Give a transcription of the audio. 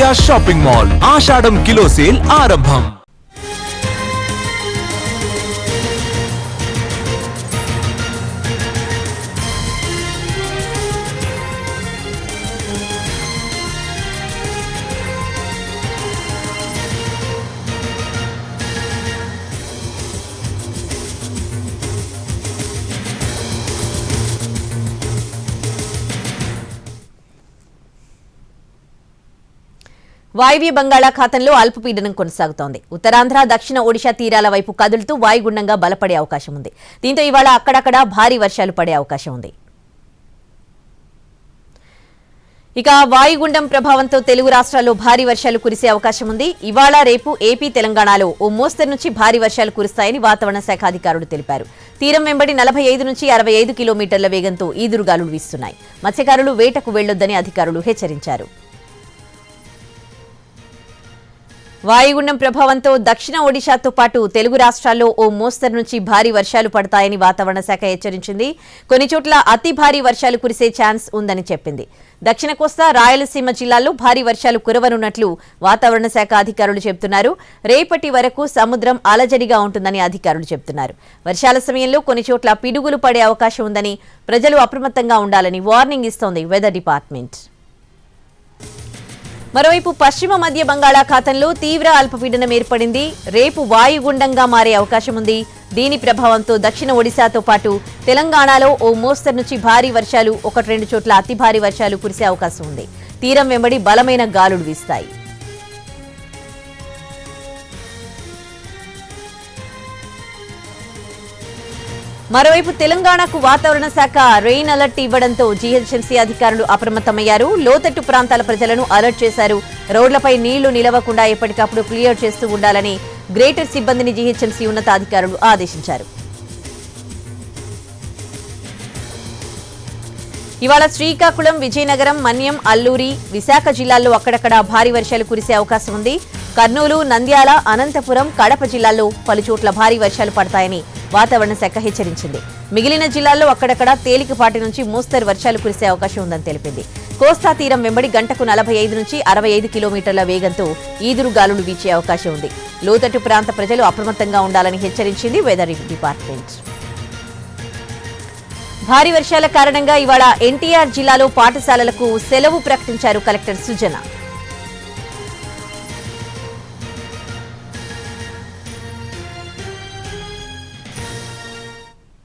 విజయ shopping mall ఆషాఢం kilo sale ఆరంభం. వాయువ్య బంగాళాఖాతంలో అల్పపీడనం కొనసాగుతోంది. ఉత్తరాంధ్ర, దక్షిణ ఒడిశా తీరాల వైపు కదులుతూ వాయుగుండంగా బలపడే అవకాశం ఉంది. దీంతో ఇవాళ అక్కడక్కడ భారీ వర్షాలు పడే అవకాశం ఉంది. ఇక వాయుగుండం ప్రభావంతో తెలుగు రాష్ట్రాల్లో భారీ వర్షాలు కురిసే అవకాశం ఉంది. ఇవాళ రేపు ఏపీ, తెలంగాణలో ఓ మోస్తరు నుంచి భారీ వర్షాలు కురుస్తాయని వాతావరణ శాఖ అధికారులు తెలిపారు. తీరం వెంబడి 45 నుంచి 65 కిలోమీటర్ల వేగంతో ఈదురుగాలులు వీస్తున్నాయి. మత్స్యకారులు వేటకు వెళ్లొద్దని అధికారులు హెచ్చరించారు. వాయుగుండం ప్రభావంతో దక్షిణ ఒడిశాతో పాటు తెలుగు రాష్ట్రాల్లో ఓ మోస్తరు నుంచి భారీ వర్షాలు పడతాయని వాతావరణ శాఖ హెచ్చరించింది. కొన్ని చోట్ల అతి భారీ వర్షాలు కురిసే ఛాన్స్ ఉందని చెప్పింది. దక్షిణ కోస్తా, రాయలసీమ జిల్లాల్లో భారీ వర్షాలు కురవనున్నట్లు వాతావరణ శాఖ అధికారులు చెబుతున్నారు. రేపటి వరకు సముద్రం అలజడిగా ఉంటుందని అధికారులు చెబుతున్నారు. వర్షాల సమయంలో కొన్ని చోట్ల పిడుగులు పడే అవకాశం ఉందని, ప్రజలు అప్రమత్తంగా ఉండాలని వార్నింగ్ ఇస్తోంది వెదర్ డిపార్ట్మెంట్. మరోవైపు పశ్చిమ మధ్య బంగాళాఖాతంలో తీవ్ర అల్పపీడనం ఏర్పడింది. రేపు వాయుగుండంగా మారే అవకాశం ఉంది. దీని ప్రభావంతో దక్షిణ ఒడిశాతో పాటు తెలంగాణలో ఓ మోస్తరు నుంచి భారీ వర్షాలు, 1-2 చోట్ల అతి భారీ వర్షాలు కురిసే అవకాశం ఉంది. తీరం వెంబడి బలమైన గాలులు వీస్తాయి. మరోవైపు తెలంగాణకు వాతావరణ శాఖ రెయిన్ అలర్ట్ ఇవ్వడంతో జీహెచ్ఎంసీ అధికారులు అప్రమత్తమయ్యారు. లోతట్టు ప్రాంతాల ప్రజలను అలర్ట్ చేశారు. రోడ్లపై నీళ్లు నిలవకుండా ఎప్పటికప్పుడు క్లియర్ చేస్తూ ఉండాలని గ్రేటర్ సిబ్బందిని జీహెచ్ఎంసీ ఉన్నతాధికారులు ఆదేశించారు. ఇవాళ శ్రీకాకుళం, విజయనగరం, మన్యం, అల్లూరి, విశాఖ జిల్లాల్లో అక్కడక్కడ భారీ వర్షాలు కురిసే అవకాశం ఉంది. కర్నూలు, నంద్యాల, అనంతపురం, కడప జిల్లాల్లో పలుచోట్ల భారీ వర్షాలు పడతాయని వాతావరణ శాఖ హెచ్చరించింది. మిగిలిన జిల్లాల్లో అక్కడక్కడ తేలికపాటి నుంచి మోస్తరు వర్షాలు కురిసే అవకాశం ఉందని తెలిపింది. కోస్తా తీరం వెంబడి గంటకు 45 నుంచి 65 కిలోమీటర్ల వేగంతో ఈదురుగాలులు వీచే అవకాశం ఉంది. లోతట్టు ప్రాంత ప్రజలు అప్రమత్తంగా ఉండాలని హెచ్చరించింది వెదర్ డిపార్ట్మెంట్. భారీ వర్షాల కారణంగా ఇవాళ ఎన్టీఆర్ జిల్లాలో పాఠశాలలకు సెలవు ప్రకటించారు కలెక్టర్ సుజన.